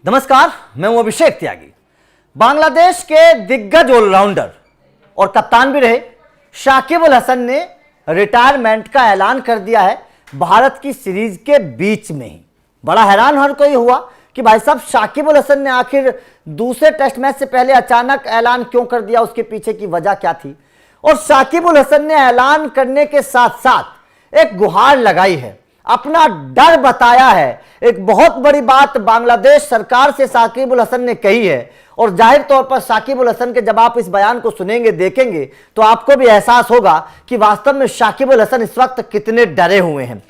नमस्कार, मैं हूं अभिषेक त्यागी। बांग्लादेश के दिग्गज ऑलराउंडर और कप्तान भी रहे शाकिब अल हसन ने रिटायरमेंट का ऐलान कर दिया है भारत की सीरीज के बीच में ही। बड़ा हैरान हर कोई हुआ कि भाई साहब शाकिब अल हसन ने आखिर दूसरे टेस्ट मैच से पहले अचानक ऐलान क्यों कर दिया, उसके पीछे की वजह क्या थी। और शाकिब अल हसन ने ऐलान करने के साथ साथ एक गुहार लगाई है, अपना डर बताया है। एक बहुत बड़ी बात बांग्लादेश सरकार से शाकिब अल हसन ने कही है और जाहिर तौर पर शाकिब अल हसन के जब आप इस बयान को सुनेंगे, देखेंगे तो आपको भी एहसास होगा कि वास्तव में शाकिब अल हसन इस वक्त कितने डरे हुए हैं।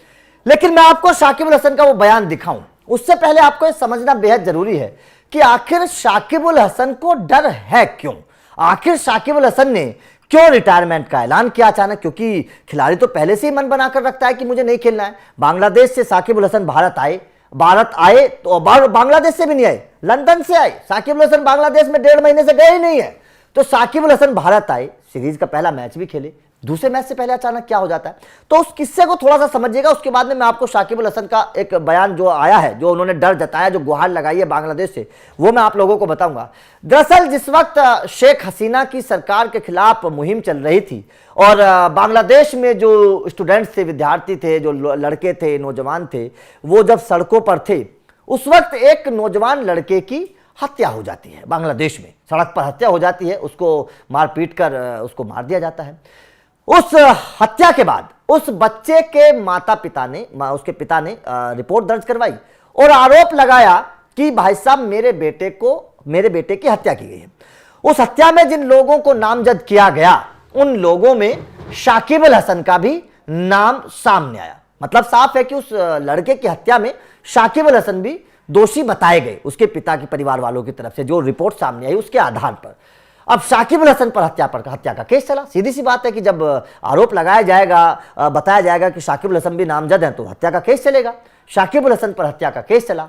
लेकिन मैं आपको शाकिब अल हसन का वो बयान दिखाऊं उससे पहले आपको यह समझना बेहद जरूरी है कि आखिर शाकिब अल हसन को डर है क्यों। आखिर शाकिब अल हसन ने क्यों रिटायरमेंट का ऐलान किया अचानक, क्योंकि खिलाड़ी तो पहले से ही मन बनाकर रखता है कि मुझे नहीं खेलना है। बांग्लादेश से शाकिब अल हसन भारत आए तो बांग्लादेश से भी नहीं आए, लंदन से आए। शाकिब अल हसन बांग्लादेश में 1.5 महीने से गए ही नहीं है। तो शाकिब अल हसन भारत आए, सीरीज का पहला मैच भी खेले, दूसरे मैच से पहले अचानक क्या हो जाता है। तो उस किस्से को थोड़ा सा समझिएगा, उसके बाद में मैं आपको शाकिब अल हसन का एक बयान जो आया है, जो उन्होंने डर जताया, जो गुहार लगाई है बांग्लादेश से, वो मैं आप लोगों को बताऊंगा। दरअसल जिस वक्त शेख हसीना की सरकार के खिलाफ मुहिम चल रही थी और बांग्लादेश में जो स्टूडेंट्स थे, विद्यार्थी थे, जो लड़के थे, नौजवान थे, वो जब सड़कों पर थे, उस वक्त एक नौजवान लड़के की हत्या हो जाती है। बांग्लादेश में सड़क पर हत्या हो जाती है, उसको मारपीट कर उसको मार दिया जाता है। उस हत्या के बाद उस बच्चे के उसके पिता ने रिपोर्ट दर्ज करवाई और आरोप लगाया कि भाई साहब मेरे बेटे की हत्या की गई है। उस हत्या में जिन लोगों को नामजद किया गया, उन लोगों में शाकिब अल हसन का भी नाम सामने आया। मतलब साफ है कि उस लड़के की हत्या में शाकिब अल हसन भी दोषी बताए गए, उसके पिता के परिवार वालों की तरफ से जो रिपोर्ट सामने आई उसके आधार पर। अब शाकिब अल हसन पर हत्या का केस चला। सीधी सी बात है कि जब आरोप लगाया जाएगा, बताया जाएगा कि शाकिब अल हसन भी नामजद हैं, तो हत्या का केस चलेगा। शाकिब अल हसन पर हत्या का केस चला।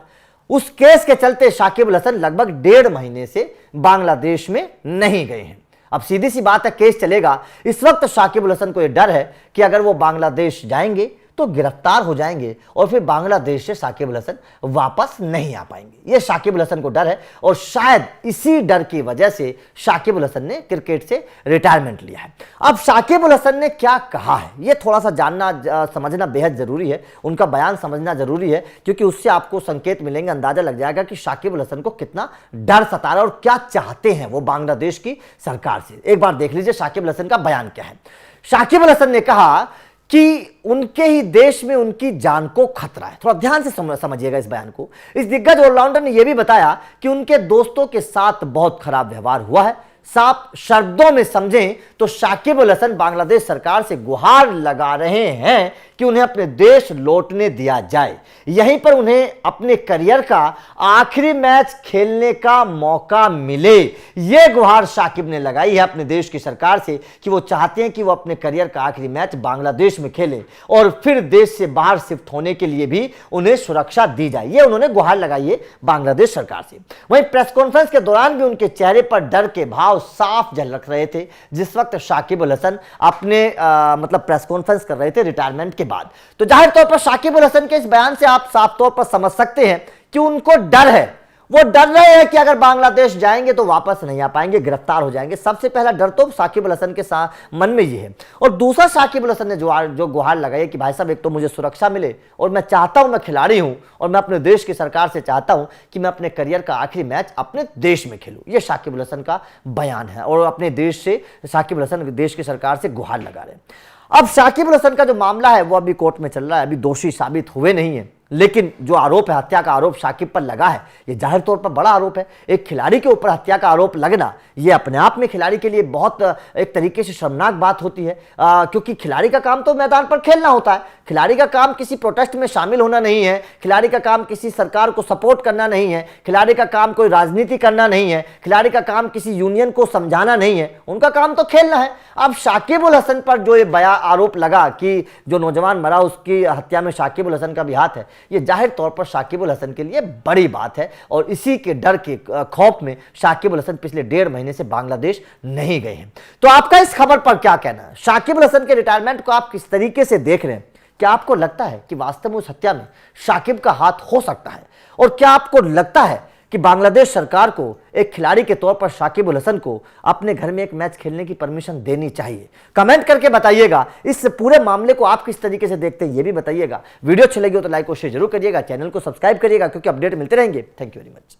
उस केस के चलते शाकिब अल हसन लगभग 1.5 महीने से बांग्लादेश में नहीं गए हैं। अब सीधी सी बात है, केस चलेगा। इस वक्त शाकिब अल हसन को यह डर है कि अगर वो बांग्लादेश जाएंगे तो गिरफ्तार हो जाएंगे और फिर बांग्लादेश से शाकिब अल हसन वापस नहीं आ पाएंगे। यह शाकिब अल हसन को डर है और शायद इसी डर की वजह से शाकिब अल हसन ने क्रिकेट से रिटायरमेंट लिया है। अब शाकिब अल हसन ने क्या कहा है, यह थोड़ा सा जानना समझना बेहद जरूरी है, उनका बयान समझना जरूरी है, क्योंकि उससे आपको संकेत मिलेंगे, अंदाजा लग जाएगा कि शाकिब अल हसन को कितना डर सता रहा है और क्या चाहते हैं वो बांग्लादेश की सरकार से। एक बार देख लीजिए शाकिब अल हसन का बयान क्या है। शाकिब अल हसन ने कहा कि उनके ही देश में उनकी जान को खतरा है। थोड़ा ध्यान से समझिएगा इस बयान को। इस दिग्गज ऑलराउंडर ने यह भी बताया कि उनके दोस्तों के साथ बहुत खराब व्यवहार हुआ है। साफ शब्दों में समझें तो शाकिब अल हसन बांग्लादेश सरकार से गुहार लगा रहे हैं कि उन्हें अपने देश लौटने दिया जाए, यहीं पर उन्हें अपने करियर का आखिरी मैच खेलने का मौका मिले। यह गुहार शाकिब ने लगाई है अपने देश की सरकार से कि वो चाहते हैं कि वो अपने करियर का आखिरी मैच बांग्लादेश में खेले और फिर देश से बाहर शिफ्ट होने के लिए भी उन्हें सुरक्षा दी जाए। ये उन्होंने गुहार लगाई है बांग्लादेश सरकार से। वहीं प्रेस कॉन्फ्रेंस के दौरान भी उनके चेहरे पर डर के भाव साफ झलक रहे थे जिस वक्त शाकिब अल हसन अपने मतलब प्रेस कॉन्फ्रेंस कर रहे थे रिटायरमेंट के बाद। तो जाहिर तौर पर शाकिब अल हसन के इस बयान से आप साफ तौर पर समझ सकते हैं कि उनको डर है। वो डर रहे हैं कि अगर बांग्लादेश जाएंगे तो वापस नहीं आ पाएंगे, गिरफ्तार हो जाएंगे। सबसे पहला डर तो शाकिब अल हसन के मन में ये है। और दूसरा, शाकिब अल हसन ने जो गुहार लगाई कि भाई साहब एक तो मुझे सुरक्षा मिले और मैं चाहता हूं, मैं खिलाड़ी हूं और मैं अपने देश की सरकार से चाहता हूं कि मैं अपने करियर का आखिरी मैच अपने देश में खेलूं। यह शाकिब अल हसन का बयान है और अपने देश से शाकिब अल हसन देश की सरकार से गुहार लगा रहे हैं। अब शाकिब अल हसन का जो मामला है वो अभी कोर्ट में चल रहा है, अभी दोषी साबित हुए नहीं है, लेकिन जो आरोप है, हत्या का आरोप शाकिब पर लगा है, ये जाहिर तौर पर बड़ा आरोप है। एक खिलाड़ी के ऊपर हत्या का आरोप लगना ये अपने आप में खिलाड़ी के लिए बहुत एक तरीके से शर्मनाक बात होती है, क्योंकि खिलाड़ी का काम तो मैदान पर खेलना होता है। खिलाड़ी का काम किसी प्रोटेस्ट में शामिल होना नहीं है, खिलाड़ी का काम किसी सरकार को सपोर्ट करना नहीं है, खिलाड़ी का काम कोई राजनीति करना नहीं है, खिलाड़ी का काम किसी यूनियन को समझाना नहीं है, उनका काम तो खेलना है। अब शाकिब अल हसन पर जो ये आरोप लगा कि जो नौजवान मरा उसकी हत्या में शाकिब अल हसन का भी हाथ है, ये जाहिर तौर पर शाकिब अल हसन के लिए बड़ी बात है और इसी के डर के खौफ में शाकिब अल हसन पिछले 1.5 महीने से बांग्लादेश नहीं गए हैं। तो आपका इस खबर पर क्या कहना है? शाकिब अल हसन के रिटायरमेंट को आप किस तरीके से देख रहे हैं? क्या आपको लगता है कि वास्तव में उस हत्या में शाकिब का हाथ हो सकता है? और क्या आपको लगता है कि बांग्लादेश सरकार को एक खिलाड़ी के तौर पर शाकिब अल हसन को अपने घर में एक मैच खेलने की परमिशन देनी चाहिए। कमेंट करके बताइएगा इस पूरे मामले को आप किस तरीके से देखते हैं, ये भी बताइएगा। वीडियो अच्छी लगी हो तो लाइक और शेयर जरूर करिएगा, चैनल को सब्सक्राइब करिएगा क्योंकि अपडेट मिलते रहेंगे। Thank you very much.